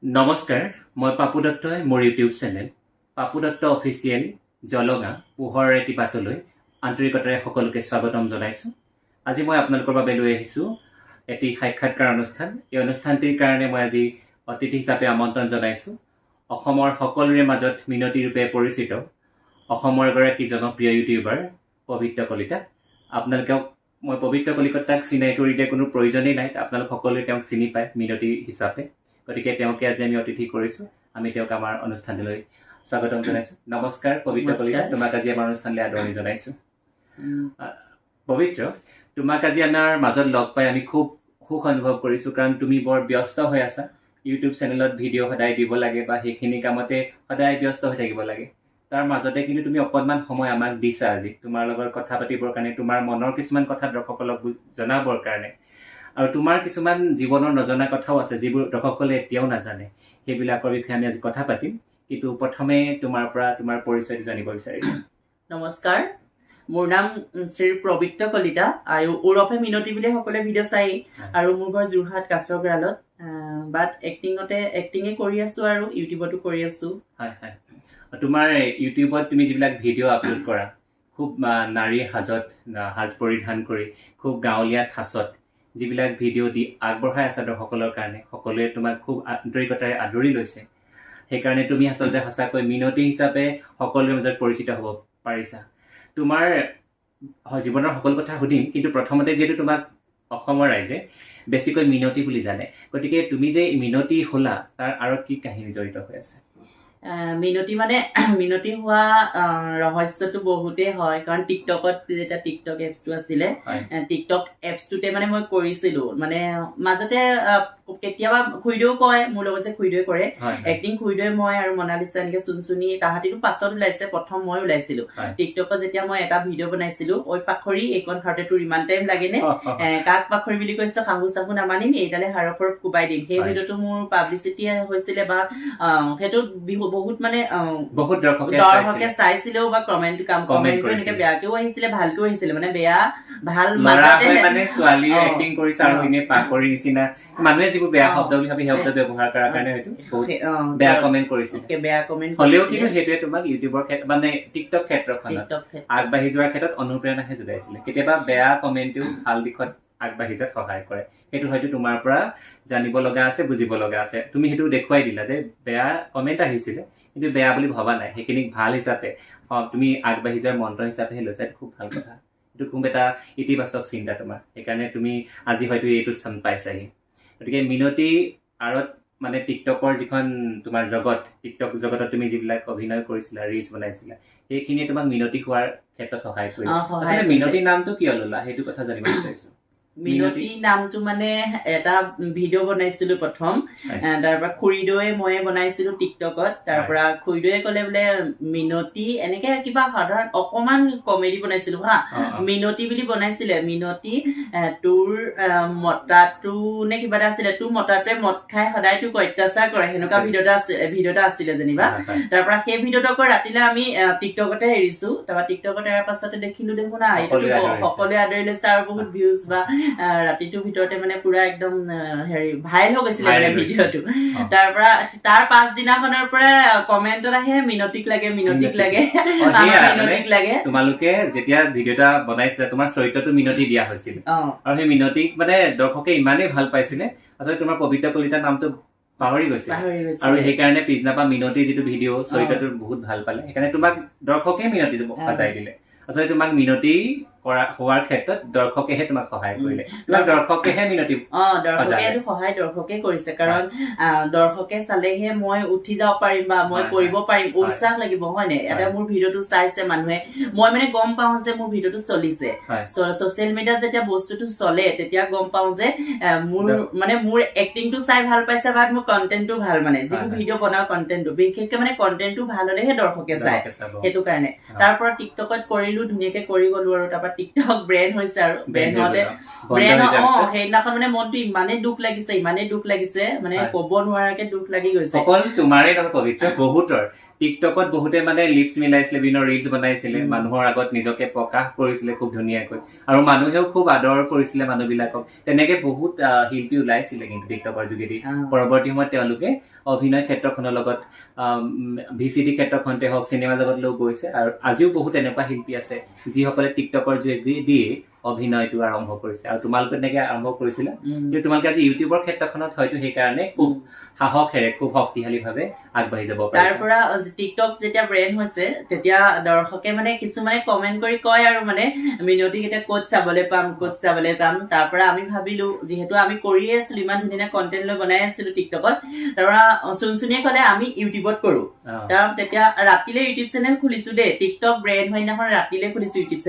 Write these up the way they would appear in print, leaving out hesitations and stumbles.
নমস্কাৰ, মই পাপু দত্তই মোৰ YouTube channel Papu Dutta official জলঙা পোহৰ এটি বাটলৈ আন্তৰিকতাৰে সকলোকে স্বাগতম জনাইছোঁ। আজি মই আপোনালোকৰ বাবে লৈ আহিছোঁ এটি সাক্ষাৎকাৰ অনুষ্ঠান। এই অনুষ্ঠানটিৰ কাৰণে মই আজি অতিথি হিচাপে আমন্ত্ৰণ জনাইছোঁ অসমৰ সকলোৰে মাজত মিনতি ৰূপে পৰিচিত অসমৰ এগৰাকী জনপ্ৰিয় ইউটিউবাৰ পবিত্ৰ কলিতা। আপোনালোকক মই পবিত্ৰ কলিতাক চিনাকি কৰি দিয়াৰ কোনো প্ৰয়োজনেই নাই, আপোনালোক সকলোৱে তেওঁক চিনি পায় মিনতি হিচাপে। গতিকে তেওঁকে আজি আমি অতিথি কৰিছোঁ, আমি তেওঁক আমাৰ অনুষ্ঠানলৈ স্বাগতম জনাইছোঁ। নমস্কাৰ পবিত্ৰ কলিতা, তোমাক আজি আমাৰ অনুষ্ঠানলৈ আদৰণি জনাইছোঁ। পবিত্ৰ, তোমাক আজি আমাৰ মাজত লগ পাই আমি খুব সুখ অনুভৱ কৰিছোঁ, কাৰণ তুমি বৰ ব্যস্ত হৈ আছা। ইউটিউব চেনেলত ভিডিঅ' সদায় দিব লাগে বা সেইখিনি কামতে সদায় ব্যস্ত হৈ থাকিব লাগে। তাৰ মাজতে কিন্তু তুমি অকণমান সময় আমাক দিছা আজি তোমাৰ লগত কথা পাতিবৰ কাৰণে, তোমাৰ মনৰ কিছুমান কথা দৰ্শকসকলক জনাবৰ কাৰণে। আৰু তোমাৰ কিছুমান জীৱনৰ নজনা কথাও আছে যিবোৰ দৰ্শকসকলে এতিয়াও নাজানে, সেইবিলাকৰ বিষয়ে আমি আজি কথা পাতিম। কিন্তু প্ৰথমে তোমাৰ পৰা তোমাৰ পৰিচয়টো জানিব বিচাৰিছোঁ। নমস্কাৰ, মোৰ নাম শ্ৰী পবিত্ৰ কলিতা আৰু ওৰফে মিনতি বুলি সকলোৱে ভিডিঅ' চাই। আৰু মোৰ ঘৰ যোৰহাট কাছৰগড়ালত, বাট এক্টিঙে কৰি আছো আৰু ইউটিউবতো কৰি আছো। হয় হয়, তোমাৰ ইউটিউবত তুমি যিবিলাক ভিডিঅ' আপলোড কৰা, খুব নাৰীৰ সাজ পৰিধান কৰি খুব গাঁৱলীয়া ঠাচত যিবিলাক ভিডিঅ' দি আগবঢ়াই আছা দৰ্শকসকলৰ কাৰণে, সকলোৱে তোমাক খুব আন্তৰিকতাৰে আদৰি লৈছে। সেইকাৰণে তুমি আচলতে সঁচাকৈ মিনতি হিচাপে সকলোৰে মাজত পৰিচিত হ'ব পাৰিছা। তোমাৰ জীৱনৰ সকলো কথা সুধিম, কিন্তু প্ৰথমতে যিহেতু তোমাক অসমৰ ৰাইজে বেছিকৈ মিনতি বুলি জানে, গতিকে তুমি যে মিনতি হ'লা তাৰ আঁৰত কি কাহিনী জড়িত হৈ আছে? মিনতি মানে মিনতি হোৱা ৰহস্যটো বহুতেই হয়, কাৰণ টিকটকত যেতিয়া টিকটক এপছটো আছিলে, টিকটক এপছটোতে মানে মই কৰিছিলো। মানে মাজতে কেতিয়াবা খুৰীদেউ কয়, মোৰ লগত যে খুৰীদেউৱে কৰে এক্টিং, খুৰীদেউৱে মই আৰু মনালিছা এনেকে চুনচুনি তাহাঁতিতো পাছত ওলাইছে, প্ৰথম মই ওলাইছিলো টিকটকত। যেতিয়া মই এটা ভিডিঅ' বনাইছিলো, ঐ পাখৰি এইকণ খাওঁতে তোৰ ইমান টাইম লাগেনে, কাক পাখৰি বুলি কৈছে, শাহু চাহু নামানিম, এইডালে হাৰৰ ফৰত কোবাই দিম। সেই ভিডিঅ'টো মোৰ পাব্লিচিটি হৈছিলে, বা সেইটো বহুত মানে বহুত দৰ্শকে চাইছিলেও, বা কমেণ্ট এনেকে বেয়াকেও আহিছিলে, ভালকেও আহিছিলে, মানে বেয়া ভাল মাজতে মানে ছোৱালীয়ে এক্টিং কৰিছে আৰু এনে পাখৰি নিচিনা মানুহে যিবোৰ বেয়া শব্দ বুলি ভাবি সেই শব্দ ব্যৱহাৰ কৰাৰ কাৰণে হয়তো বেয়া কমেণ্ট কৰিছিল। হ'লেও কিন্তু সেইটোৱে তোমাক ইউটিউবৰ মানে টিকটক ক্ষেত্ৰখনত আগবাঢ়ি যোৱাৰ ক্ষেত্ৰত অনুপ্ৰেৰণাহে যোগাইছিলে। কেতিয়াবা বেয়া কমেণ্টেও ভাল দিশত আগবাঢ়ি যোৱাত সহায় কৰে। সেইটো হয়তো তোমাৰ পৰা জানিব লগা আছে, বুজিব লগা আছে। তুমি সেইটো দেখুৱাই দিলা যে বেয়া কমেণ্ট আহিছিলে, কিন্তু বেয়া বুলি ভবা নাই, সেইখিনিক ভাল হিচাপে তুমি আগবাঢ়ি যোৱাৰ মন্ত্ৰ হিচাপেহে লৈছা। এইটো খুব ভাল কথা, এইটো খুব এটা ইতিবাচক চিন্তা তোমাৰ। সেইকাৰণে তুমি আজি হয়তো এইটো স্থান পাইছাহি। গতিকে মিনতি আঁৰত মানে টিকটকৰ যিখন তোমাৰ জগত, টিকটক জগতত তুমি যিবিলাক অভিনয় কৰিছিলা, ৰিলচ বনাইছিলা, সেইখিনিয়ে তোমাক মিনতি হোৱাৰ ক্ষেত্ৰত সহায় কৰিলে। আচলতে মিনতি নামটো কিয় ললা, সেইটো কথা জানিব বিচাৰিছো। মিনতি নামটো মানে এটা ভিডিঅ' বনাইছিলো প্ৰথম, তাৰ পৰা খুৰীদেউৱে ময়ে বনাইছিলো টিকটকত। তাৰ পৰা খুৰীদেউৱে ক'লে বোলে মিনতি এনেকে কিবা সাধাৰণ অকমান কমেডি বনাইছিলো হা, মিনতি বুলি বনাইছিলে। মিনতি তোৰ মতাটো নে কিবা এটা আছিলে, তোৰ মতাটোৱে মদ খাই সদায় তোক অত্যাচাৰ কৰে, সেনেকুৱা ভিডিঅ' এটা আছিলে যেনিবা। তাৰ পৰা সেই ভিডিঅ'টো আকৌ ৰাতিলে আমি টিকটকতে এৰিছো। তাৰপৰা টিকটকত এৰাৰ পাছতে দেখিলো দেখোন সকলোৱে আদৰি লৈছে আৰু বহুত ভিউজ, বা ৰাতিটোৰ ভিতৰতে মানে পুৰা একদম ভাইৰেল হৈ গৈছিলে মানে ভিডিঅ'টো। তাৰ পৰা তাৰ পাছদিনাখনৰ পৰা কমেণ্টত আহে মিনতিক লাগে, মিনতিক লাগে, মিনতিক লাগে। তোমালোকে যেতিয়া ভিডিঅ' এটা বনাইছিলা, তোমাৰ চৰিত্ৰটো মিনতি দিয়া হৈছিল, আৰু সেই মিনতিক মানে দৰ্শকে ইমানেই ভাল পাইছিলে, আচলতে তোমাৰ পবিত্ৰ কলিতাৰ নামটো পাহৰি গৈছে। আৰু সেইকাৰণে পিছদিনা পৰা মিনতিৰ যিটো ভিডিঅ' চৰিত্ৰটো বহুত ভাল পালে, সেইকাৰণে তোমাক দৰ্শকে মিনতি সজাই দিলে। আচলতে তোমাক মিনতি হোৱাৰ ক্ষেত্ৰত দৰ্শকেহে তোমাক সহায় কৰিলে, তোমাক দৰ্শকেহে মিনতি দৰ্শকে কৰিছে, কাৰণ দৰ্শকে চালেহে মই উঠি যাব পাৰিম বা মই কৰিব পাৰিম, উৎসাহ লাগিব, হয় নাই? এটা মোৰ ভিডিঅ'টো চাইছে মানুহে, মই মানে গম পাওঁ যে মোৰ ভিডিঅ'টো চলিছে। ছচিয়েল মিডিয়াত যেতিয়া বস্তুটো চলে, তেতিয়া গম পাওঁ যে মোৰ এক্টিংটো চাই ভাল পাইছে, বা মোৰ কন্টেন্টটো ভাল, মানে যিবোৰ ভিডিঅ' বনাও কন্টেন্টটো, বিশেষকে মানে কন্টেন্টটো ভাল হলেহে দৰ্শকে চায়, সেইটো কাৰণে। তাৰ পৰা টিকটকত কৰিলো, ধুনীয়াকে কৰি গলো, আৰু তাৰপৰা টিকটক ব্ৰেণ্ড হৈছে আৰু ব্ৰেণ্ড হওঁতে সেইদিনাখন মানে মনটো ইমানেই দুখ লাগিছে মানে ক'ব নোৱাৰাকে দুখ লাগি গৈছে। অকল তোমাৰেই নহয় পবিত্ৰ, বহুতৰ টিকটকত বহুতে মানে লিপছ মিলাইছিলে, বিভিন্ন ৰিলছ বনাইছিলে, মানুহৰ আগত নিজকে প্ৰকাশ কৰিছিলে খুব ধুনীয়াকৈ, আৰু মানুহেও খুব আদৰ কৰিছিলে মানুহবিলাকক। তেনেকে বহুত শিল্পী ওলাইছিলে কিন্তু টিকটকৰ যোগেদি। পৰৱৰ্তী সময়ত তেওঁলোকে অভিনয় ক্ষেত্ৰখনৰ লগত VCD ক্ষেত্ৰখনতে হওক, চিনেমা জগতলৈও গৈছে, আৰু আজিও বহুত এনেকুৱা শিল্পী আছে যিসকলে টিকটকৰ যোগেদি অভিনয়টো আৰম্ভ কৰিছে, আৰু তোমালোকে তেনেকে আৰম্ভ কৰিছিলা। কিন্তু তোমালোকে আজি ইউটিউবৰ ক্ষেত্ৰখনত হয়তো সেইকাৰণে খুব সাহসেৰে, খুব শক্তিশালীভাৱে আগবাঢ়ি যাব পাৰিছা। তাৰ পৰা টিকটক যেতিয়া ব্ৰেণ্ড হৈছে তেতিয়া দৰ্শকে মানে কিছুমানে কমেন্ট কৰি কয় আৰু মানে মিনতিক এতিয়া ক'ত চাবলৈ পাম। তাৰ পৰা আমি ভাবিলো, যিহেতু আমি কৰিয়ে আছিলো, ইমান ধুনীয়া কন্টেন্ট লৈ বনাই আছিলো টিকটকত, তাৰ পৰা চুনচুনিয়ে ক'লে আমি ইউটিউবত কৰো। তেতিয়া ৰাতিলে ইউটিউব চেনেল খুলিছো দেই, টিকটক ব্ৰেণ্ড হোৱা দিনাখন ৰাতিলে খুলিছো ইউটিউব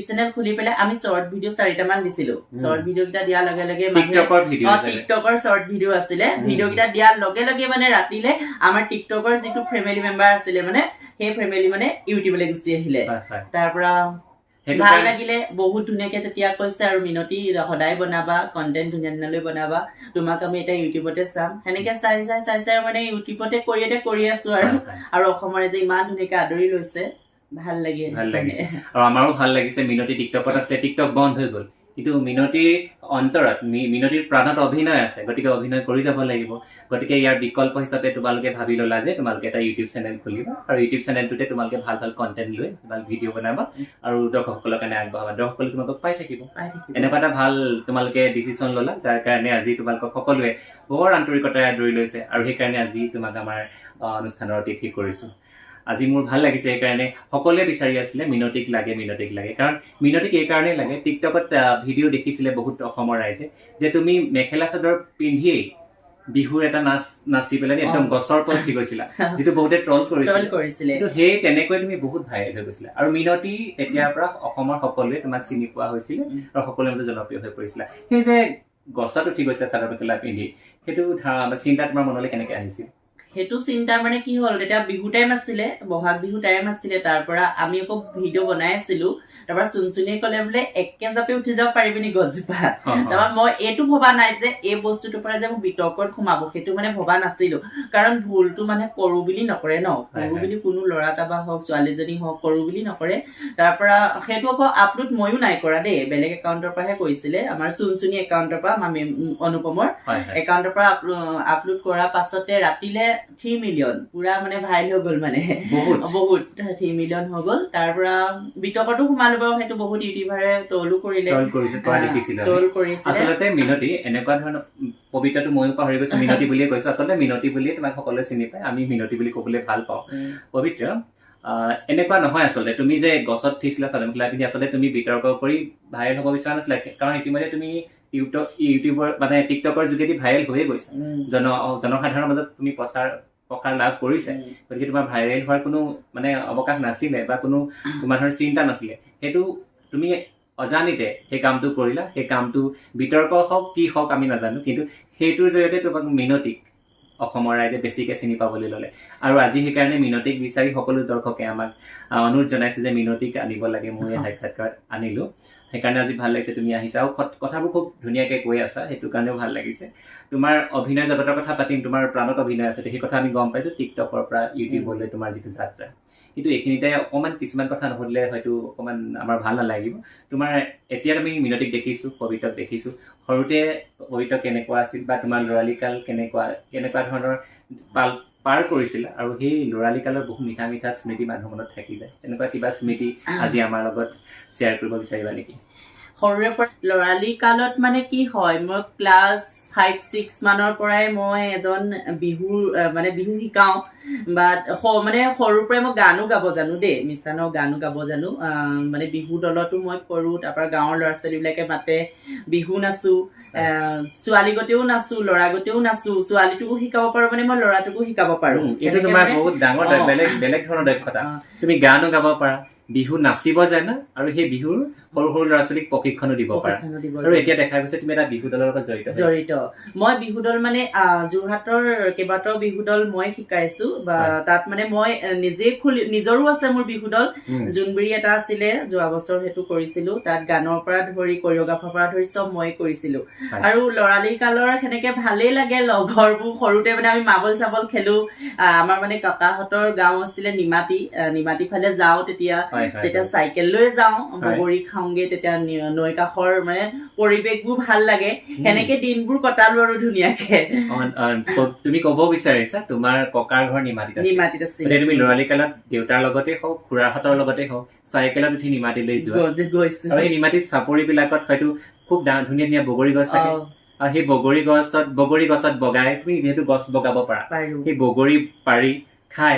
চেনেল খুলি পেলাই আমি শৰ্ট ভিডিঅ' 4টা মান দিছিলো। শৰ্ট ভিডিঅ' কেইটা দিয়াৰ লগে লগে টিকটকৰ শৰ্ট ভিডিঅ' আছিলে, ভিডিঅ' কেইটা দিয়াৰ লগে লগে মানে ৰাতিলে আমাৰ টিকটকৰ যিটো ফেমিলি মেম্বাৰ আছিলে মানে সেই ফেমিলি মানে ইউটিউবলৈ গুচি আহিলে। তাৰ পৰা ভাল লাগিলে, বহুত ধুনীয়াকে তেতিয়া কৈছে আৰু মিনতি সদায় বনাবা, কন্টেন্ট ধুনীয়া বনাবা, তোমাক আমি এতিয়া ইউটিউবতে চাম। সেনেকে চাই মানে ইউটিউবতে কৰি আছো আৰু অসমৰ যে ইমান ধুনীয়াকে আদৰি লৈছে, ভাল লাগিছে। আৰু আমাৰো ভাল লাগিছে। মিনতি টিকটকত আছিলে, টিকটক বন্ধ হৈ গ'ল, কিন্তু মিনতিৰ অন্তৰত, মিনতিৰ প্ৰাণত অভিনয় আছে, গতিকে অভিনয় কৰি যাব লাগিব। গতিকে ইয়াৰ বিকল্প হিচাপে তোমালোকে ভাবি ল'লা যে তোমালোকে এটা ইউটিউব চেনেল খুলিবা, আৰু ইউটিউব চেনেলটোতে তোমালোকে ভাল কন্টেন্ট লৈ ভাল ভিডিঅ' বনাবা, আৰু দৰ্শকসকলৰ কাৰণে আগবঢ়াবা, দৰ্শকসকলে তোমালোকক পাই থাকিব। এনেকুৱা এটা ভাল তোমালোকে ডিচিশ্যন ল'লা, যাৰ কাৰণে আজি তোমালোকক সকলোৱে বৰ আন্তৰিকতাৰে আদৰি লৈছে, আৰু সেইকাৰণে আজি তোমাক আমাৰ অনুষ্ঠানৰ অতিথি কৰিছো। আজি মোৰ ভাল লাগিছে, সেইকাৰণে সকলোৱে বিচাৰি আছিলে মিনতিক লাগে। কাৰণ মিনতিক এই কাৰণেই লাগে, টিকটকত ভিডিঅ' দেখিছিলে বহুত অসমৰ ৰাইজে যে তুমি মেখেলা চাদৰ পিন্ধিয়েই বিহুৰ এটা নাচি পেলাই একদম গছৰ ওপৰত উঠি গৈছিলা, যিটো বহুতে ট্ৰল কৰিছিলে, কিন্তু সেই তেনেকৈ তুমি বহুত ভাইৰেল হৈ গৈছিলা। আৰু মিনতি তেতিয়াৰ পৰা অসমৰ সকলোৱে তোমাক চিনি পোৱা হৈছিলে, আৰু সকলোৰে মাজত জনপ্ৰিয় হৈ পৰিছিলা। সেই যে গছত উঠি গৈছিলা চাদৰ মেখেলা পিন্ধি, সেইটো চিন্তা তোমাৰ মনলৈ কেনেকে আহিছিল? সেইটো চিন্তা মানে কি হ'ল, তেতিয়া বিহু টাইম আছিলে, বহাগ বিহু টাইম আছিলে। তাৰ পৰা আমি আকৌ ভিডিঅ' বনাই আছিলো, তাৰ পৰা চুনচুনিয়ে ক'লে বোলে একে জাপে উঠি যাব পাৰিবি নি গছজোপা। তাৰপৰা মই এইটো ভবা নাই যে এই বস্তুটোৰ পৰা যে মোক বিতৰ্কত সোমাব, সেইটো মানে ভবা নাছিলো। কাৰণ ভুলটো মানে কৰো বুলি নকৰে ন, কৰো বুলি কোনো ল'ৰা এটা বা হওক, ছোৱালীজনী হওক, কৰো বুলি নকৰে। তাৰ পৰা সেইটো আকৌ আপলোড ময়ো নাই কৰা দেই, বেলেগ একাউণ্টৰ পৰাহে কৰিছিলে, আমাৰ চুনচুনি একাউণ্টৰ পৰা, অনুপমৰ একাউণ্টৰ পৰা আপলোড কৰাৰ পাছতে ৰাতিলে 3 মিলিয়ন পুৰা মানে ভাইৰেল হৈ গ'ল, মানে বহুত 3 মিলিয়ন হৈ গ'ল। তাৰ পৰা বিতৰ্কতো সোমালো বাৰু, সেইটো বহুত ইউটিউবাৰে ট্ৰলো কৰিলে, ট্ৰল কৰিছিলে। আচলতে মিনতি এনেকুৱা ধৰণৰ, পবিত্ৰটো ময়ো পাহৰি গৈছো, মিনতি বুলিয়ে কৈছো, আচলতে মিনতি বুলিয়ে তোমাক সকলোৱে চিনি পায়, আমি মিনতি বুলি ক'বলৈ ভাল পাওঁ। পবিত্ৰ, এনেকুৱা নহয় আচলতে তুমি যে গছত উঠিছিলা চাদৰ মেখেলা পিন্ধি, আচলতে তুমি বিতৰ্ক কৰি ভাইৰেল হ'ব বিচৰা নাছিলা, কাৰণ ইতিমধ্যে তুমি ইউটিউবৰ মানে টিকটকৰ যোগেদি ভাইৰেল হৈয়ে গৈছা, জনসাধাৰণৰ মাজত তুমি প্ৰসাৰ লাভ কৰিছে। গতিকে তোমাৰ ভাইৰেল হোৱাৰ কোনো মানে অৱকাশ নাছিলে, বা কোনো তোমাৰ ধৰণৰ চিন্তা নাছিলে। সেইটো তুমি অজানিতে সেই কামটো কৰিলা, সেই কামটো বিতৰ্ক হওক কি হওক আমি নাজানো, কিন্তু সেইটোৰ জৰিয়তে তোমাক মিনতিক অসমৰ ৰাইজে বেছিকে চিনি পাবলৈ ল'লে। আৰু আজি সেইকাৰণে মিনতিক বিচাৰি সকলো দৰ্শকে আমাক অনুৰোধ জনাইছে যে মিনতিক আনিব লাগে। মই সাক্ষাৎকাৰ আনিলো, সেইকাৰণে আজি ভাল লাগিছে তুমি আহিছা, আৰু কথাবোৰ খুব ধুনীয়াকে কৈ আছা, সেইটো কাৰণেও ভাল লাগিছে। তোমাৰ অভিনয় জগতৰ কথা পাতিম, তোমাৰ প্ৰাণত অভিনয় আছে, সেই কথা আমি গম পাইছো টিকটকৰ পৰা ইউটিউবলৈ তোমাৰ যিটো যাত্ৰা। কিন্তু এইখিনিতে অকণমান কিছুমান কথা নুসুধিলে হয়তো অকণমান আমাৰ ভাল নালাগিব। তোমাৰ এতিয়া আমি মিনতিক দেখিছো, পবিত্ৰক দেখিছো, সৰুতে পবিত্ৰ কেনেকুৱা আছিল, বা তোমাৰ ল'ৰালি কাল কেনেকুৱা ধৰণৰ পাৰ কৰিছিলা, আৰু সেই ল'ৰালি কালৰ বহু মিঠা স্মৃতি মানুহৰ মনত থাকি যায়। তেনেকুৱা কিবা স্মৃতি আজি আমাৰ লগত শ্বেয়াৰ কৰিব বিচাৰিবা নেকি? সৰুৰে পৰা ল'ৰালি কালত মানে কি হয়, মই ক্লাছ 5-6 মানৰ পৰাই মই এজন বিহু শিকাওঁ, বা মানে সৰুৰ পৰাই মই গানো গাব জানো দেই, মিছানৰ গানো গাব জানো, মানে বিহু দলতো মই কৰোঁ। তাৰ পৰা গাঁৱৰ ল'ৰা ছোৱালীবিলাকে মাতে, বিহু নাচো, ছোৱালী গতেও নাচো, ল'ৰা গতেও নাচো, ছোৱালীটোকো শিকাব পাৰো, মানে মই ল'ৰাটোকো শিকাব পাৰো। এইটো তোমাৰ বহুত ডাঙৰ বেলেগ ধৰণৰ দক্ষতা। তুমি গানো গাব পাৰা, বিহু নাচিব জানা আৰু সেই বিহুৰ সৰু সৰু ল'ৰা ছোৱালীক প্ৰশিক্ষণো দিব পাৰা আৰু এতিয়া দেখা গৈছে তুমি এটা বিহু দলৰ লগত জড়িত মই বিহু দল মানে যোৰহাটৰ কেইবাটাও বিহু দল মই শিকাইছো বা তাত মানে মই নিজে নিজৰো আছে মোৰ বিহু দল জোনবিৰি এটা আছিলে যোৱা বছৰ সেইটো কৰিছিলো তাত গানৰ পৰা ধৰি কৰিঅগ্ৰাফাৰ পৰা ধৰি চব মই কৰিছিলো আৰু লৰালি কালৰ সেনেকে ভালেই লাগে লগৰবোৰ সৰুতে মানে আমি মাবল চাবল খেলো আমাৰ মানে কাকাহঁতৰ গাঁও আছিলে নিমাতী ফালে যাওঁ তেতিয়া চাইকেল লৈ যাওঁ বগৰী খাওঁগে তেতিয়া নৈ কাষৰ মানে পৰিৱেশবোৰ ভাল লাগে সেনেকে দিনবোৰ কটালো আৰু ধুনীয়াকে তুমি ক'ব বিচাৰিছা তোমাৰ ককাৰ ঘৰ নিমাতীত আছিল তুমি লৰালি কালত দেউতাৰ লগতে হওক খুৰাহঁতৰ লগতে হওক চাইকেলত উঠি নিমাতীলৈ যোৱা আৰু এই নিমাতীত চাপৰি বিলাকত হয়তো খুব ধুনীয়া ধুনীয়া বগৰী গছ থাকে আৰু সেই বগৰী গছত বগাই তুমি যিহেতু গছ বগাব পাৰা সেই বগৰী পাৰি খাই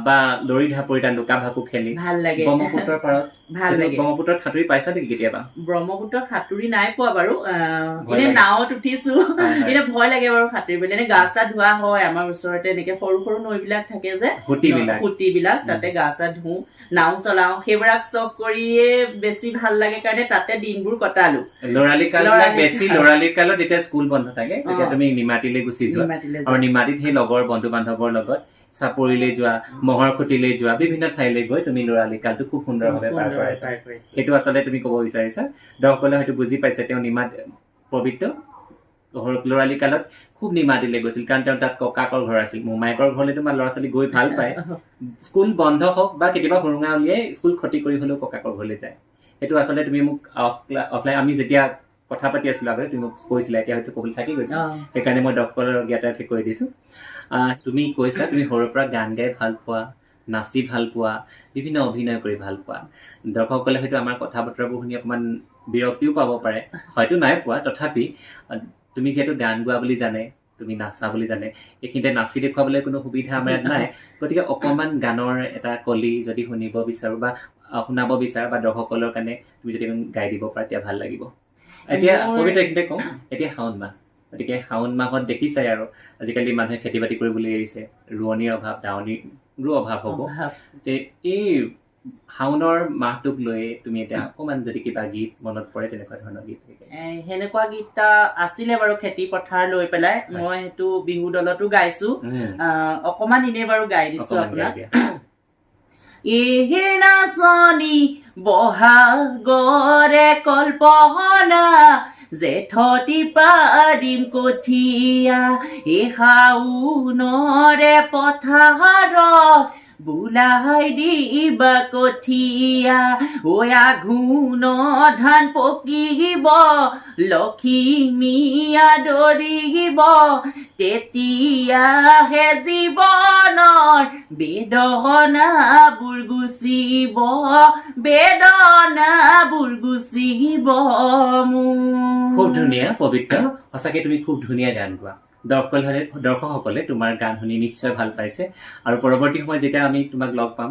বা লৰি ঢাপৰি তাত লুকা ভাকু খেলি ভাল লাগে ব্ৰহ্মপুত্ৰৰ পাৰত ভাল লাগে ব্ৰহ্মপুত্ৰত সাঁতুৰি পাইছা নেকি কেতিয়াবা ব্ৰহ্মপুত্ৰত সাঁতুৰি নাই পোৱা বাৰু এনে নাৱত উঠিছো এতিয়া ভয় লাগে বাৰু সাঁতুৰিবলৈ এনে গা চা ধোৱা হয় আমাৰ ওচৰতে এনেকে সৰু সৰু নৈবিলাক থাকে যে সুঁতিবিলাক তাতে গা চা ধুও নাও চলাও সেইবিলাক চব কৰিয়ে বেছি ভাল লাগে কাৰণে তাতে দিনবোৰ কটালো লৰালি কালত যেতিয়া স্কুল বন্ধ থাকে তেতিয়া তুমি নিমাতীলৈ গুচি যোৱা আৰু নিমাতীত সেই লগৰ বন্ধু বান্ধৱৰ লগত চাপৰিলৈ যোৱা মহৰ খুঁটিলৈ যোৱা বিভিন্ন ঠাইলৈ গৈ তুমি লৰালি কালটো খুব সুন্দৰভাৱে পাৰ কৰাইছা সেইটো আচলতে তুমি ক'ব বিচাৰিছা দৰ্শকলে হয়তো বুজি পাইছে তেওঁ পবিত্ৰ লৰালি কালত খুব নিমাতীলৈ গৈছিল কাৰণ তেওঁ তাত ককাকৰ ঘৰ আছিল মোমায়েকৰ ঘৰলৈ তোমাৰ ল'ৰা ছোৱালী গৈ ভাল পায় স্কুল বন্ধ হওক বা কেতিয়াবা সুৰুঙা উলিয়াই স্কুল ক্ষতি কৰি হলেও ককাকৰ ঘৰলৈ যায় সেইটো আচলতে তুমি মোক অফলাইন আমি যেতিয়া কথা পাতি আছিলো আগতে তুমি মোক কৈছিলা এতিয়া হয়তো কবলৈ থাকি গৈছে সেইকাৰণে মই দৰ্শকৰ জ্ঞাতাৰ্থে কৈ দিছো তুমি কৈছা তুমি সৰুৰ পৰা গান গাই ভাল পোৱা নাচি ভাল পোৱা বিভিন্ন অভিনয় কৰি ভাল পোৱা দৰ্শকসকলে হয়তো আমাৰ কথা বতৰাবোৰ শুনি অকণমান বিৰক্তিও পাব পাৰে হয়তো নাই পোৱা তথাপি তুমি যিহেতু গান গোৱা বুলি জানে তুমি নাচা বুলি জানে এইখিনিতে নাচি দেখুৱাবলৈ কোনো সুবিধা আমাৰ ইয়াত নাই গতিকে অকণমান গানৰ এটা কলি যদি শুনিব বিচাৰো বা শুনাব বিচাৰা বা দৰ্শকসকলৰ কাৰণে তুমি যদি গাই দিব পাৰা তেতিয়া ভাল লাগিব এতিয়া কবিতা এইখিনিতে কওঁ এতিয়া শাওণ মাহ গতিকে শাওণ মাহত দেখিছাই আৰু আজিকালি মানুহে খেতি বাতি কৰিবলৈ এৰিছে ৰোৱনীৰ অভাৱ দাৱনীৰো অভাৱ হ'ব এই শাওণৰ মাহটোক লৈ তুমি এতিয়া অকমান যদি কিবা গীত মনত পৰে তেনেকুৱা ধৰণৰ গীত সেনেকুৱা গীত এটা আছিলে বাৰু খেতি পথাৰ লৈ পেলাই মই সেইটো বিহু দলতো গাইছো অকমান এনে বাৰু গাই দিছো আপোনাক এহে নাচনি বহাগৰে কল্পনা জেঠতি পাৰিম কঠীয়া এই শাওণৰে পথাৰত বুলাই দিবা কঠীয়া ঐ আঘোণ ধান পকিব লখিমীয়া দৰিব তেতিয়াহে জীৱনৰ বেদনাবোৰ গুচিব খুব ধুনীয়া পবিত্ৰ সঁচাকে তুমি খুব ধুনীয়া গান গোৱা দৰ্শকসকলে তোমাৰ গান শুনি নিশ্চয় ভাল পাইছে আৰু পৰৱৰ্তী সময়ত যেতিয়া আমি তোমাক লগ পাম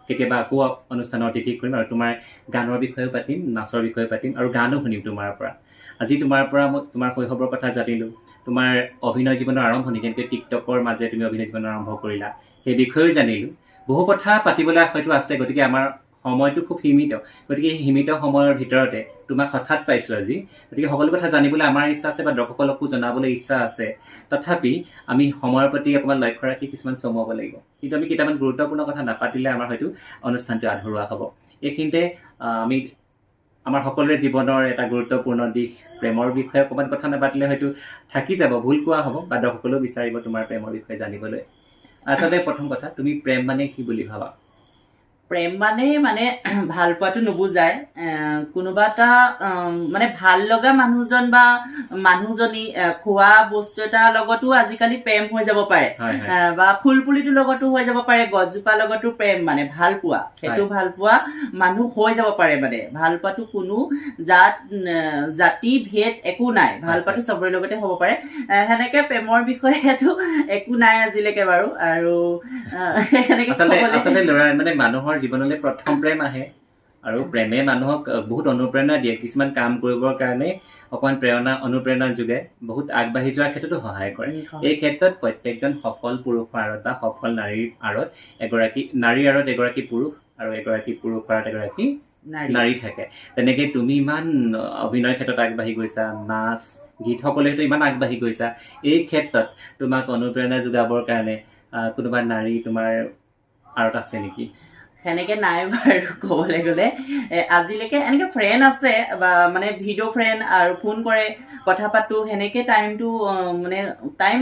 কেতিয়াবা আকৌ অনুষ্ঠানৰ অতিথি কৰিম আৰু তোমাৰ গানৰ বিষয়েও পাতিম নাচৰ বিষয়ে পাতিম আৰু গানো শুনিম তোমাৰ পৰা আজি তোমাৰ পৰা মই তোমাৰ শৈশৱৰ কথা জানিলোঁ তোমাৰ অভিনয় জীৱনৰ আৰম্ভণি যেনেকৈ টিকটকৰ মাজেৰে তুমি অভিনয় জীৱন আৰম্ভ কৰিলা সেই বিষয়েও জানিলোঁ বহু কথা পাতিবলৈ হয়তো আছে গতিকে আমাৰ সময়টো খুব সীমিত গতিকে এই সীমিত সময়ৰ ভিতৰতে তোমাক হঠাৎ পাইছোঁ আজি গতিকে সকলো কথা জানিবলৈ আমাৰ ইচ্ছা আছে বা দৰ্শকসকলকো জনাবলৈ ইচ্ছা আছে তথাপি আমি সময়ৰ প্ৰতি অকণমান লক্ষ্য ৰাখি কিছুমান চমুৱাব লাগিব কিন্তু আমি কেইটামান গুৰুত্বপূৰ্ণ কথা নাপাতিলে আমাৰ হয়তো অনুষ্ঠানটো আধৰুৱা হ'ব এইখিনিতে আমি আমাৰ সকলোৰে জীৱনৰ এটা গুৰুত্বপূৰ্ণ দিশ প্ৰেমৰ বিষয়ে অকণমান কথা নাপাতিলে হয়তো থাকি যাব ভুল কোৱা হ'ব বা দৰ্শকসকলেও বিচাৰিব তোমাৰ প্ৰেমৰ বিষয়ে জানিবলৈ আচলতে প্ৰথম কথা তুমি প্ৰেম মানে কি বুলি ভাবা প্ৰেম মানে ভাল পোৱাটো নুবুজায় কোনোবা এটা মানে ভাল লগা মানুহজন বা মানুহজনী খোৱা বস্তু এটাৰ লগতো আজিকালি প্ৰেম হৈ যাব পাৰে বা ফুল পুলিটোৰ লগতো হৈ যাব পাৰে গছজোপাৰ লগতো প্ৰেম মানে ভাল পোৱা সেইটো ভাল পোৱা মানুহ হৈ যাব পাৰে মানে ভাল পোৱাটো কোনো জাতি ভেদ একো নাই ভাল পোৱাটো চবৰে লগতে হ'ব পাৰে সেনেকে প্ৰেমৰ বিষয়েটো একো নাই আজিলৈকে বাৰু আৰু আচলতে ল'ৰা মানে মানুহৰ জীৱনলৈ প্ৰথম প্ৰেম আহে আৰু প্ৰেমে মানুহক বহুত অনুপ্ৰেৰণা দিয়ে কিছুমান কাম কৰিবৰ কাৰণে অকণমান অনুপ্ৰেৰণা যোগে বহুত আগবাঢ়ি যোৱাৰ ক্ষেত্ৰতো সহায় কৰে এই ক্ষেত্ৰত প্ৰত্যেকজন সফল পুৰুষৰ আঁৰত বা সফল নাৰীৰ আঁৰত এগৰাকী পুৰুষ আৰু এগৰাকী পুৰুষৰ এগৰাকী নাৰী নাৰী থাকে। তেনেকে তুমি ইমান অভিনয়ৰ ক্ষেত্ৰত আগবাঢ়ি গৈছা, নাচ গীত সকলোৱেতো ইমান আগবাঢ়ি গৈছা, এই ক্ষেত্ৰত তোমাক অনুপ্ৰেৰণা যোগাবৰ কাৰণে কোনোবা নাৰী তোমাৰ আঁৰত আছে নেকি? সেনেকে নাই বাৰু ক'বলৈ গ'লে আজিলৈকে এনেকে ফ্ৰেণ্ড আছে বা মানে ভিডিঅ' ফ্ৰেণ্ড আৰু ফোন কৰে, কথা পাতো, সেনেকে টাইমটো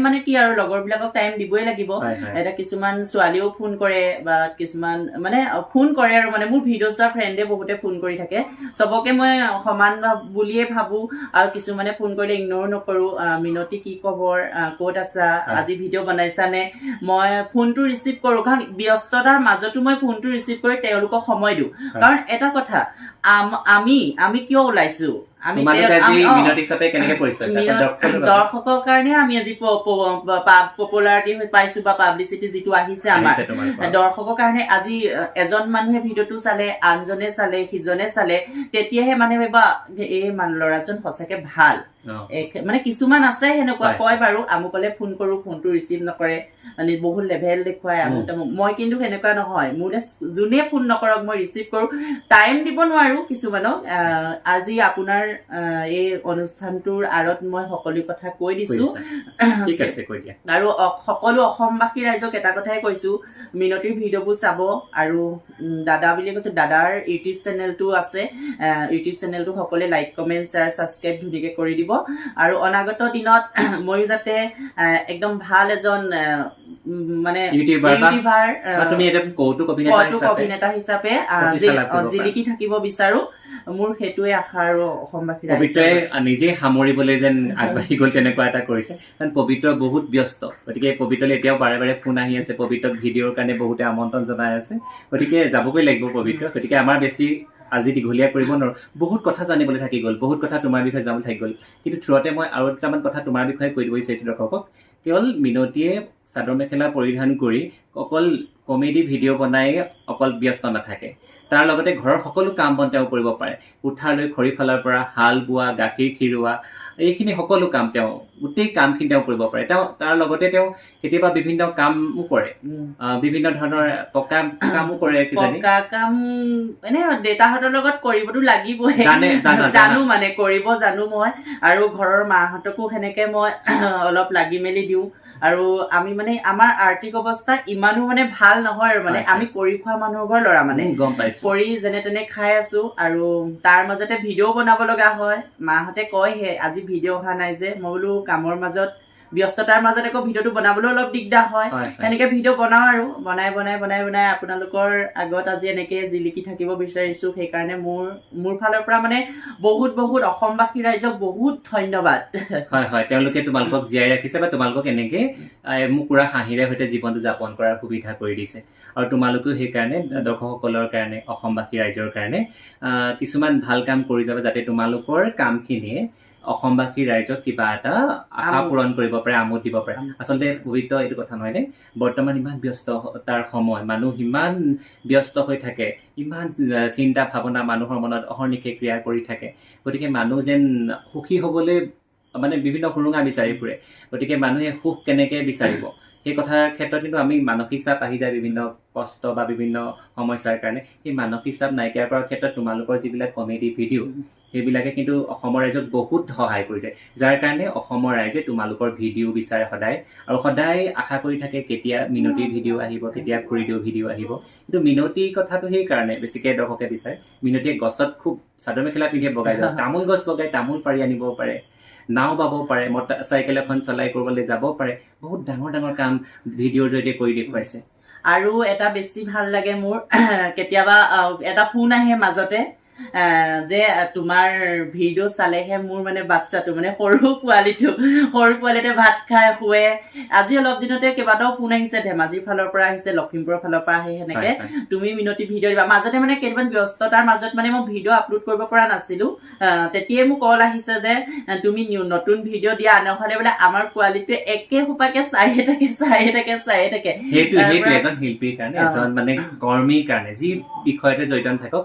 মানে কি আৰু লগৰবিলাকক টাইম দিবই লাগিব। হয়, হয়। এতিয়া কিছুমান ছোৱালীও ফোন কৰে বা কিছুমান মানে ফোন কৰে আৰু মানে মোৰ ভিডিঅ' চোৱা ফ্ৰেণ্ডে বহুতে ফোন কৰি থাকে, চবকে মই সমান বুলিয়ে ভাবো। আৰু কিছুমানে ফোন কৰিলে ইগন'ৰ নকৰো, মিনতি কি খবৰ, ক'ত আছা, আজি ভিডিঅ' বনাইছানে, মই ফোনটো ৰিচিভ কৰো, কাৰণ ব্যস্ততাৰ মাজতো মই ফোনটো ৰিচিভ কৰি তেওঁলোকক সময় দিওঁ। কাৰণ এটা কথা, আমি কিয় ওলাইছো, দৰ্শকৰ কাৰণে আমি আজি পপুলাৰিটি পাইছো বা পাব্লিচিটি যিটো আহিছে আমাৰ দৰ্শকৰ কাৰণে। আজি এজন মানুহে ভিডিঅ'টো চালে, আনজনে চালে, সিজনে চালে, তেতিয়াহে মানুহে ভাবিব এই ল'ৰাজন সঁচাকে ভাল। মানে কিছুমান আছে সেনেকুৱা কয় বাৰু, আমুকলে ফোন কৰো, ফোনটো ৰিচিভ নকৰে, মানে বহুত লেভেল দেখুৱাই আমুক তামুক। মই কিন্তু সেনেকুৱা নহয়, মোলৈ যোনে ফোন নকৰক মই ৰিচিভ কৰো। টাইম দিব নোৱাৰো কিছুমানক। আজি আপোনাৰ এই অনুষ্ঠানটোৰ আঁৰত মই সকলো কথা কৈ দিছো। আৰু সকলো অসমবাসী ৰাইজক এটা কথাই কৈছো, মিনতিৰ ভিডিঅ'বোৰ চাব। আৰু দাদা বুলি কৈছো, দাদাৰ ইউটিউব চেনেলটো আছে, ইউটিউব চেনেলটো সকলোৱে লাইক, কমেণ্ট, শ্বেয়াৰ, ছাবস্ক্ৰাইব ধুনীয়াকে কৰি দিব। আৰু অনাগত দিনত ময়ো যাতে একদম ভাল এজন মানে ইউটিউবাৰ, কৌতুক অভিনেতা হিচাপে জিলিকি থাকিব বিচাৰো। মোৰ সেইটোৱে আশা। আৰু অসমবাসী পবিত্ৰই নিজে সামৰিবলৈ যেন আগবাঢ়ি গ'ল তেনেকুৱা এটা কৰিছে, কাৰণ পবিত্ৰ বহুত ব্যস্ত। গতিকে পবিত্ৰলৈ এতিয়াও বাৰে বাৰে ফোন আহি আছে, পবিত্ৰক ভিডিঅ'ৰ কাৰণে বহুতে আমন্ত্ৰণ জনাই আছে। গতিকে যাবগৈ লাগিব পবিত্ৰ। গতিকে আমাৰ বেছি আজি দীঘলীয়া কৰিব নোৱাৰো, বহুত কথা জানিবলৈ থাকি গ'ল, বহুত কথা তোমাৰ বিষয়ে জানিবলৈ থাকি গ'ল। কিন্তু থ্ৰুতে মই আৰু দুটামান কথা তোমাৰ বিষয়ে কৈ দিব বিচাৰিছো দৰ্শকক। কেৱল মিনতিয়ে চাদৰ মেখেলা পৰিধান কৰি অকল কমেডি ভিডিঅ' বনাই অকল ব্যস্ত নাথাকে, তাৰ লগতে ঘৰৰ সকলো কাম বন তেওঁ কৰিব পাৰে। উঠালৈ খৰি ফালৰ পৰা হাল বোৱা, গাখীৰ খিৰোৱা, এইখিনি সকলো কাম তেওঁ, গোটেই কামখিনি তেওঁ কৰিব পাৰে। তাৰ লগতে তেওঁ কেতিয়াবা বিভিন্ন কামো কৰে, বিভিন্ন ধৰণৰ পকা কামো কৰে। পকা কাম এনে দেউতাহঁতৰ লগত কৰিবতো লাগিবই, জানো মানে কৰিব জানো মই। আৰু ঘৰৰ মাহঁতকো সেনেকে মই অলপ লাগি মেলি দিওঁ। আৰু আমি মানে আমাৰ আৰ্থিক অৱস্থা ইমানো মানে ভাল নহয় আৰু মানে আমি কৰি খোৱা মানুহৰ ঘৰ ল'ৰা, মানে গম পাইছো, কৰি যেনে তেনে খাই আছো। আৰু তাৰ মাজতে ভিডিঅ' বনাব লগা হয়। মাহঁতে কয়হে আজি ভিডিঅ' অহা নাই যে, মই বোলো কামৰ মাজত, ব্যস্ততাৰ মাজত আকৌ ভিডিঅ'টো বনাবলৈ অলপ দিগদাৰ হয়। এনেকে ভিডিঅ' বনাও আৰু বনাই আপোনালোকৰ আগত আজি এনেকে জিলিকি থাকিব বিচাৰিছো। সেইকাৰণে মোৰ ফালৰ পৰা মানে বহুত অসমবাসী ৰাইজক বহুত ধন্যবাদ। হয়, তেওঁলোকে তোমালোকক জীয়াই ৰাখিছে বা তোমালোকক এনেকে মোক পুৰা হাঁহিৰে সৈতে জীৱনটো যাপন কৰাৰ সুবিধা কৰি দিছে। আৰু তোমালোকেও সেইকাৰণে দৰ্শকসকলৰ কাৰণে, অসমবাসী ৰাইজৰ কাৰণে কিছুমান ভাল কাম কৰি যাবা, যাতে তোমালোকৰ কামখিনিয়ে অসমবাসী ৰাইজক কিবা এটা আশা পূৰণ কৰিব পাৰে, আমোদ দিব পাৰে। আচলতে পবিত্ৰ এইটো কথা নহয় নে, বৰ্তমান ইমান ব্যস্ততাৰ সময়, মানুহ ইমান ব্যস্ত হৈ থাকে, ইমান চিন্তা ভাৱনা মানুহৰ মনত অহৰ্নিশে ক্ৰিয়া কৰি থাকে। গতিকে মানুহ যেন সুখী হবলৈ মানে বিভিন্ন সুৰুঙা বিচাৰি ফুৰে। গতিকে মানুহে সুখ কেনেকে বিচাৰিব, সেই কথাৰ ক্ষেত্ৰত কিন্তু আমি মানসিক চাপ আহি যায় বিভিন্ন কষ্ট বা বিভিন্ন সমস্যাৰ কাৰণে। সেই মানসিক চাপ নাইকিয়া কৰাৰ ক্ষেত্ৰত তোমালোকৰ যিবিলাক কমেডি ভিডিঅ' সেইবিলাকে কিন্তু অসমৰ ৰাইজক বহুত সহায় কৰিছে, যাৰ কাৰণে অসমৰ ৰাইজে তোমালোকৰ ভিডিঅ' বিচাৰে সদায়। আৰু সদায় আশা কৰি থাকে কেতিয়া মিনতিৰ ভিডিঅ' আহিব, কেতিয়া খুৰীদেউৰ ভিডিঅ' আহিব। কিন্তু মিনতিৰ কথাটো সেইকাৰণে বেছিকে দৰ্শকে বিচাৰে, মিনতিয়ে গছত খুব চাদৰ মেখেলা পিন্ধি বগাই যায়, তামোল গছ বগাই তামোল পাৰি আনিব পাৰে, নাও বাব পাৰে, মটৰ চাইকেল এখন চলাই কৰবালৈ যাব পাৰে, বহুত ডাঙৰ কাম ভিডিঅ'ৰ জৰিয়তে কৰি দেখুৱাইছে। আৰু এটা বেছি ভাল লাগে মোৰ, কেতিয়াবা এটা ফোন আহে মাজতে যে তোমাৰ ভিডিঅ' চালেহে মোৰ মানে বাচ্চাটো, মানে সৰু পোৱালিতে ভাত খাই শুৱে। আজি অলপ দিনতে কেইবাটাও ফোন আহিছে, ধেমাজিৰ ফালৰ পৰা আহিছে, লখিমপুৰৰ ফালৰ পৰা আহি সেনেকে তুমি মিনতি ভিডিঅ' দিবা। মাজতে মানে কেইটামান ব্যস্ততাৰ মাজত মানে মই ভিডিঅ' আপলোড কৰিব পৰা নাছিলো। তেতিয়াই মোক কল আহিছে যে তুমি নতুন ভিডিঅ' দিয়া, নহলে বোলে আমাৰ পোৱালিটোৱে একে সোপাকে চাইয়ে থাকে। সেইটো এজন শিল্পীৰ কাৰণে, এজন মানে কৰ্মীৰ কাৰণে, যি বিষয়তে জড়িত থাকক,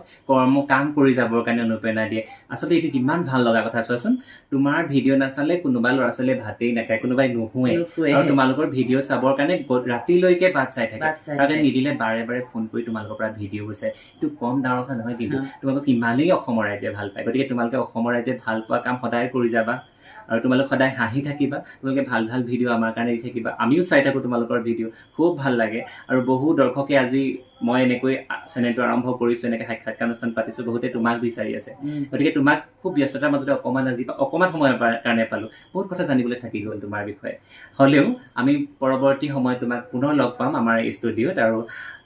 কাম কৰি যাব যাবৰ কাৰণে অনুপ্ৰেৰণা দিয়ে আচলতে এইটো কিমান ভাল লগা কথা চোৱাচোন তোমাৰ ভিডিঅ' নাচালে কোনোবা ল'ৰা ছোৱালীয়ে ভাতেই নাখায় কোনোবাই নুশুৱে আৰু তোমালোকৰ ভিডিঅ' চাবৰ কাৰণে ৰাতিলৈকে বাট চাই থাকে তাতে নিদিলে বাৰে বাৰে ফোন কৰি তোমালোকৰ পৰা ভিডিঅ' গৈছে এইটো কম ডাঙৰ কথা নহয় কিন্তু তোমালোকক ইমানেই অসমৰ ৰাইজে ভাল পায় গতিকে তোমালোকে অসমৰ ৰাইজে ভাল পোৱা কাম সদায় কৰি যাবা আৰু তোমালোক সদায় হাঁহি থাকিবা তোমালোকে ভাল ভাল ভিডিঅ' আমাৰ কাৰণে দি থাকিবা আমিও চাই থাকোঁ তোমালোকৰ ভিডিঅ' খুব ভাল লাগে আৰু বহু দৰ্শকে আজি মই এনেকৈ চেনেলটো আৰম্ভ কৰিছোঁ এনেকৈ সাক্ষাৎকাৰ অনুষ্ঠান পাতিছোঁ বহুতে তোমাক বিচাৰি আছে গতিকে তোমাক খুব ব্যস্ততাৰ মাজতে অকণমান সময়ৰ কাৰণে পালোঁ বহুত কথা জানিবলৈ থাকি গ'ল তোমাৰ বিষয়ে হ'লেও আমি পৰৱৰ্তী সময়ত তোমাক পুনৰ লগ পাম আমাৰ এই ষ্টুডিঅ'ত আৰু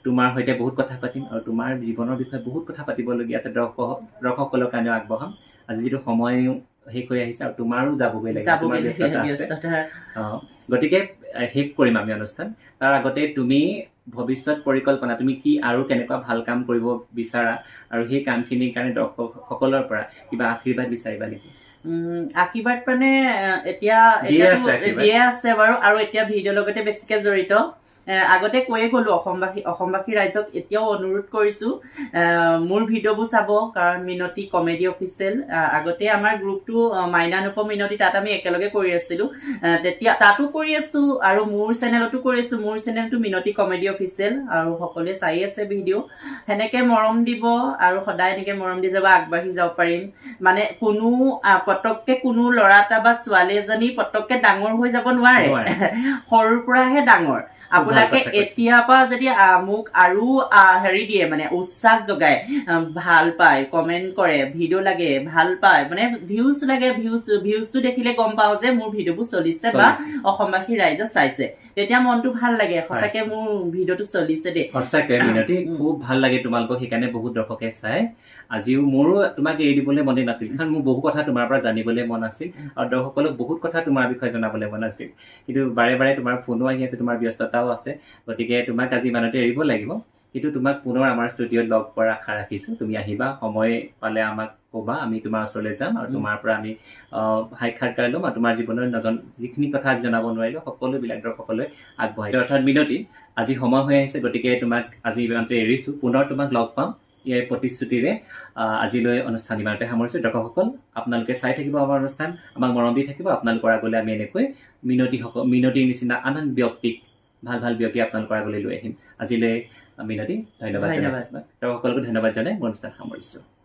তোমাৰ সৈতে বহুত কথা পাতিম আৰু তোমাৰ জীৱনৰ বিষয়ে বহুত কথা পাতিবলগীয়া আছে দৰ্শকসকলৰ কাৰণেও আগবঢ়াম আজি যিটো সময় শেষ হৈ আহিছে আৰু তোমাৰো যাবগৈ লাগে গতিকে শেষ কৰিম আমি অনুষ্ঠান তাৰ আগতে তুমি ভৱিষ্যত পৰিকল্পনা তুমি কি আৰু কেনেকুৱা ভাল কাম কৰিব বিচাৰা আৰু সেই কামখিনিৰ কাৰণে দৰ্শকসকলৰ পৰা কিবা আশীৰ্বাদ বিচাৰিবা নেকি আশীৰ্বাদ মানে এতিয়া দিয়ে আছে বাৰু আৰু এতিয়া ভিডিঅ'ৰ লগতে বেছিকে জড়িত আগতে কৈয়ে গ'লো অসমবাসী ৰাইজক এতিয়াও অনুৰোধ কৰিছো মোৰ ভিডিঅ'বোৰ চাব কাৰণ মিনতি কমেডি অফিচিয়েল আগতে আমাৰ গ্ৰুপটো মাইনানুপ মিনতি তাত আমি একেলগে কৰি আছিলো তেতিয়া তাতো কৰি আছো আৰু মোৰ চেনেলতো কৰি আছো মোৰ চেনেলটো মিনতি কমেডি অফিচিয়েল আৰু সকলোৱে চাই আছে ভিডিঅ' সেনেকে মৰম দিব আৰু সদায় এনেকে মৰম দি যাব আগবাঢ়ি যাব পাৰিম মানে কোনো পটককে কোনো ল'ৰা এটা বা ছোৱালী এজনী পটককে ডাঙৰ হৈ যাব নোৱাৰে সৰুৰ পৰাহে ডাঙৰ আপোনালোকে এতিয়াৰ পৰা যদি মোক আৰু হেৰি দিয়ে মানে উৎসাহ যোগায় ভাল পায় কমেণ্ট কৰে ভিডিঅ' লাগে ভাল পায় মানে ভিউজ লাগে ভিউজটো দেখিলে গম পাওঁ যে মোৰ ভিডিঅ'বোৰ চলিছে বা অসমবাসী ৰাইজে চাইছে তেতিয়া মনটো ভাল লাগে সঁচাকে মোৰ ভিডিঅ'টো চলিছে দেই সঁচাকে মিনতি খুব ভাল লাগে তোমালোকক সেইকাৰণে বহুত দৰ্শকে চাই আজিও মোৰো তোমাক এৰি দিবলৈ মনে নাছিল কাৰণ মোৰ বহু কথা তোমাৰ পৰা জানিবলৈ মন আছিল আৰু দৰ্শকসকলক বহুত কথা তোমাৰ বিষয়ে জনাবলৈ মন আছিল কিন্তু বাৰে বাৰে তোমাৰ ফোনো আহি আছে তোমাৰ ব্যস্ততাও আছে গতিকে তোমাক আজি ইমানতে এৰিব লাগিব কিন্তু তোমাক পুনৰ আমাৰ ষ্টুডিঅ'ত লগ পোৱাৰ আশা ৰাখিছোঁ তুমি আহিবা সময় পালে আমাক ক'বা আমি তোমাৰ ওচৰলৈ যাম আৰু তোমাৰ পৰা আমি সাক্ষাৎকাৰ ল'ম আৰু তোমাৰ জীৱনৰ যিখিনি কথা আজি জনাব নোৱাৰিলোঁ সকলোবিলাক দৰ্শকলৈ আগবঢ়াই অৰ্থাৎ মিনতি আজি সময় হৈ আহিছে গতিকে তোমাক আজি ইমানতে এৰিছোঁ পুনৰ তোমাক লগ পাম ইয়াৰ প্ৰতিশ্ৰুতিৰে আজিলৈ অনুষ্ঠান ইমানতে সামৰিছোঁ দৰ্শকসকল আপোনালোকে চাই থাকিব আমাৰ অনুষ্ঠান আমাক মৰম দি থাকিব আপোনালোকৰ আগলৈ আমি এনেকৈ মিনতিৰ নিচিনা আন আন ব্যক্তিক ভাল ভাল ব্যক্তি আপোনালোকৰ আগলৈ লৈ আহিম আজিলৈ মিনতি ধন্যবাদ দৰ্শকসকলকো ধন্যবাদ জনাই মোৰ অনুষ্ঠান সামৰিছোঁ